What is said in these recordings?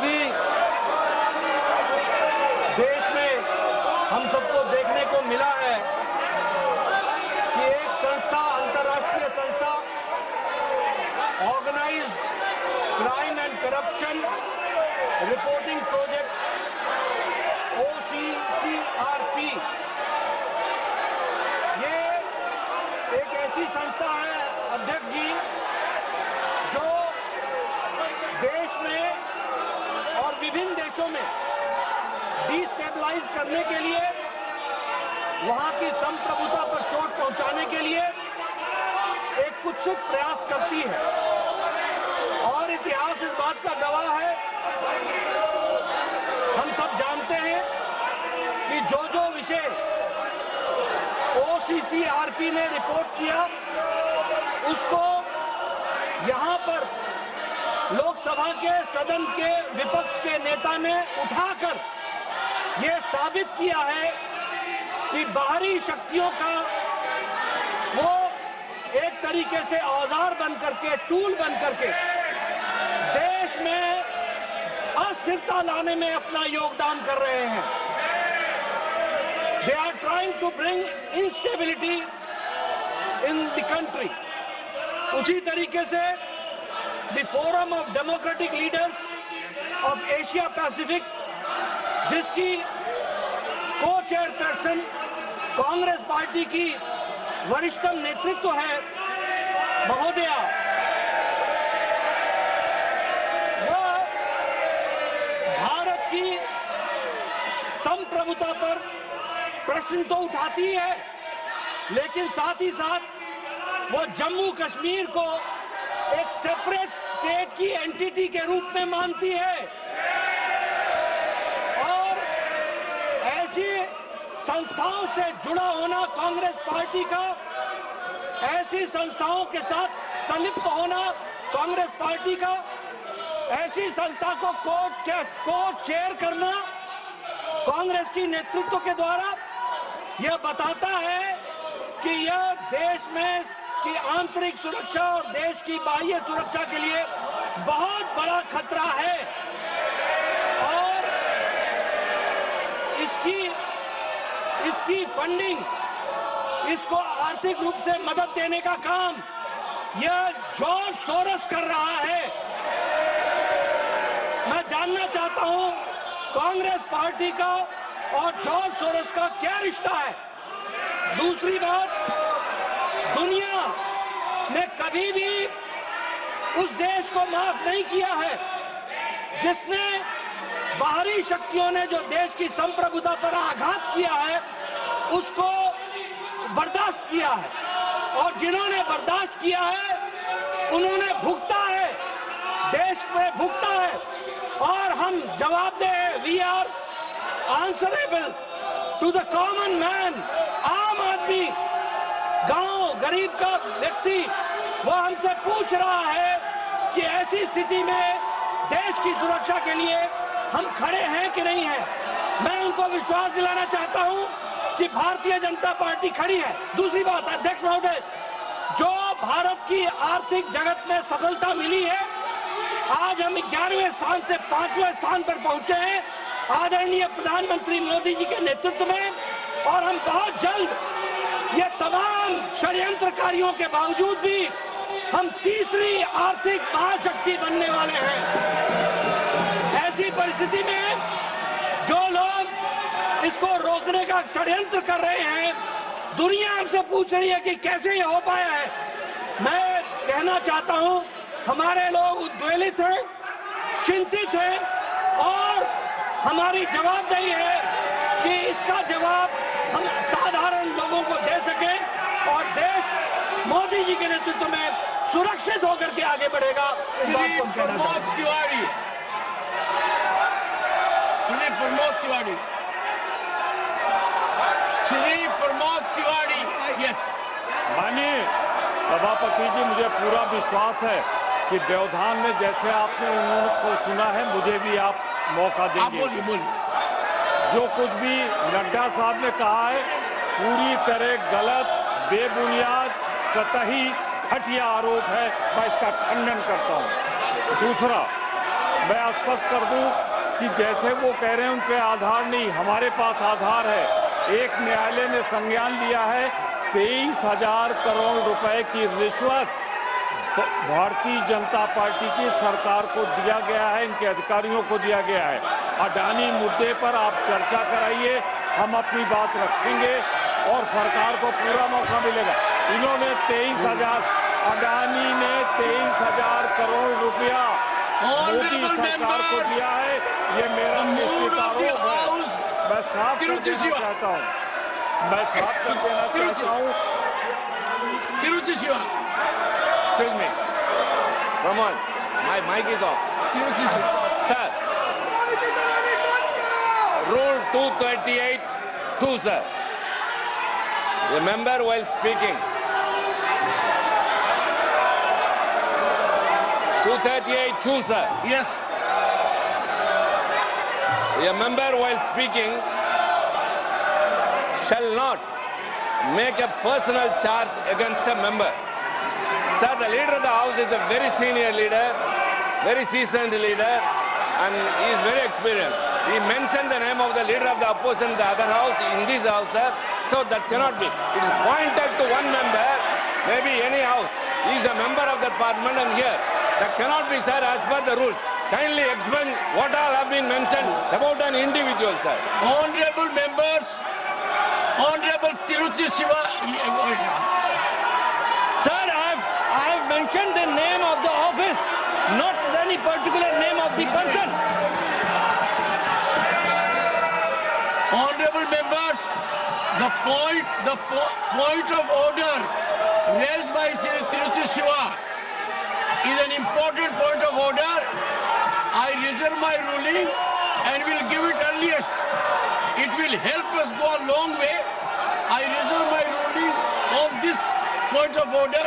अभी देश में हम सबको देखने को मिला है कि एक संस्था, अंतर्राष्ट्रीय संस्था, organised crime and corruption reporting project OCCRP, ये एक ऐसी संस्था है अध्यक्ष जी जो देश में और विभिन्न देशों में डिस्टेबलाइज करने के लिए, वहां की संप्रभुता पर चोट पहुंचाने के लिए एक कुत्सित प्रयास करती है। और इतिहास इस बात का गवाह है, हम सब जानते हैं कि जो जो विषय OCCRP ने रिपोर्ट किया उसको यहां पर लोकसभा के सदन के विपक्ष के नेता ने उठाकर यह साबित किया है कि बाहरी शक्तियों का वो एक तरीके से औजार बन करके, टूल बन करके देश में अस्थिरता लाने में अपना योगदान कर रहे हैं। They are trying to bring instability in the country. उसी तरीके से the Forum of Democratic Leaders of Asia Pacific, जिसकी को-चेयरपर्सन कांग्रेस पार्टी की वरिष्ठतम नेतृत्व है महोदया, वह भारत की संप्रभुता पर प्रश्न तो उठाती है, लेकिन साथ ही साथ वो जम्मू कश्मीर को एक सेपरेट स्टेट की एंटिटी के रूप में मानती है। और ऐसी संस्थाओं से जुड़ा होना कांग्रेस पार्टी का, ऐसी संस्थाओं के साथ संलिप्त होना कांग्रेस पार्टी का, ऐसी संस्था को कोर्ट चेयर करना कांग्रेस की नेतृत्व के द्वारा, यह बताता है कि यह देश में की आंतरिक सुरक्षा और देश की बाह्य सुरक्षा के लिए बहुत बड़ा खतरा है। और इसकी फंडिंग, इसको आर्थिक रूप से मदद देने का काम यह जॉर्ज सोरोस कर रहा है। मैं जानना चाहता हूं कांग्रेस पार्टी का और जॉर्ज सोरोस का क्या रिश्ता है। दूसरी बात, दुनिया ने कभी भी उस देश को माफ नहीं किया है जिसने, बाहरी शक्तियों ने जो देश की संप्रभुता पर आघात किया है उसको बर्दाश्त किया है, और जिन्होंने बर्दाश्त किया है उन्होंने भुगता है, देश में भुगता है। और हम जवाबदेह हैं, we are answerable to the common man. आम आदमी, गांव गरीब का व्यक्ति, वो हमसे पूछ रहा है कि ऐसी स्थिति में देश की सुरक्षा के लिए हम खड़े हैं कि नहीं हैं। मैं उनको विश्वास दिलाना चाहता हूं कि भारतीय जनता पार्टी खड़ी है। दूसरी बात, अध्यक्ष महोदय, जो भारत की आर्थिक जगत में सफलता मिली है, आज हम 11वें स्थान से 5वें स्थान पर पहुंचे हैं आदरणीय प्रधानमंत्री मोदी जी के नेतृत्व में, और हम बहुत जल्द ये तमाम षड्यंत्रकारियों के बावजूद भी हम तीसरी आर्थिक महाशक्ति बनने वाले हैं। ऐसी परिस्थिति में जो लोग इसको रोकने का षड्यंत्र कर रहे हैं, दुनिया हमसे पूछ रही है कि कैसे ये हो पाया है। मैं कहना चाहता हूं, हमारे लोग उद्वेलित हैं, चिंतित हैं, और हमारी जवाबदेही है कि इसका जवाब हम साधारण लोगों को दे सकें और देश मोदी जी के नेतृत्व में सुरक्षित होकर के आगे बढ़ेगा। इस बात को हम कहना चाहते हैं। श्री प्रमोद तिवारी, यस। माननीय सभापति जी, मुझे पूरा विश्वास है कि व्यवधान में जैसे आपने उनको सुना है, मुझे भी आप मौका देंगे। बोलिए। जो कुछ भी नड्डा साहब ने कहा है पूरी तरह गलत, बेबुनियाद, सतही, घटिया आरोप है। मैं इसका खंडन करता हूं। दूसरा, मैं स्पष्ट कर दूं कि जैसे वो कह रहे हैं उन पे आधार नहीं, हमारे पास आधार है। एक न्यायालय ने संज्ञान लिया है 23,000 करोड़ रुपए की रिश्वत भारतीय जनता पार्टी की सरकार को दिया गया है, इनके अधिकारियों को दिया गया है। अडानी मुद्दे पर आप चर्चा कराइए, हम अपनी बात रखेंगे और सरकार को पूरा मौका मिलेगा। इन्होंने 23,000, अडानी ने 23,000 करोड़ रुपया मोदी सरकार को दिया है, ये मेरा निश्चित आरोप है। मैं साफ कर देना चाहता हूँ, मैं साफ कर देना चाहता हूँ। Excuse me. Come on. My mic is off. Sir. Rule 238(2), sir. Remember while speaking. 238(2), sir. Yes. A member while speaking shall not make a personal charge against a member. Sir, the leader of the house is a very senior leader, very seasoned leader, and he is very experienced. He mentioned the name of the leader of the opposition in the other house, in this house, sir. So that cannot be. It is pointed to one member, maybe any house. He is a member of the parliament and here. That cannot be, sir, as per the rules. Kindly explain what all have been mentioned about an individual, sir. Honorable members, Honorable Tiruchi Siva. Sir, I have mentioned the name of the office, not any particular name of the person. Honorable members, the point of order raised by Sri Tiruchi Siva is an important point of order. I reserve my ruling and will give it earliest. It will help us go a long way. I reserve my ruling on this point of order.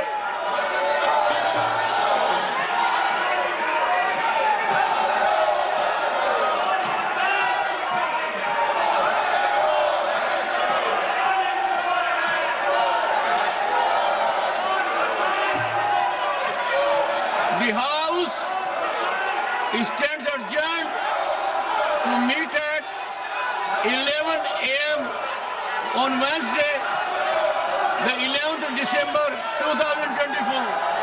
The House stands adjourned to meet at 11 a.m. on Wednesday, the 11th of December 2024.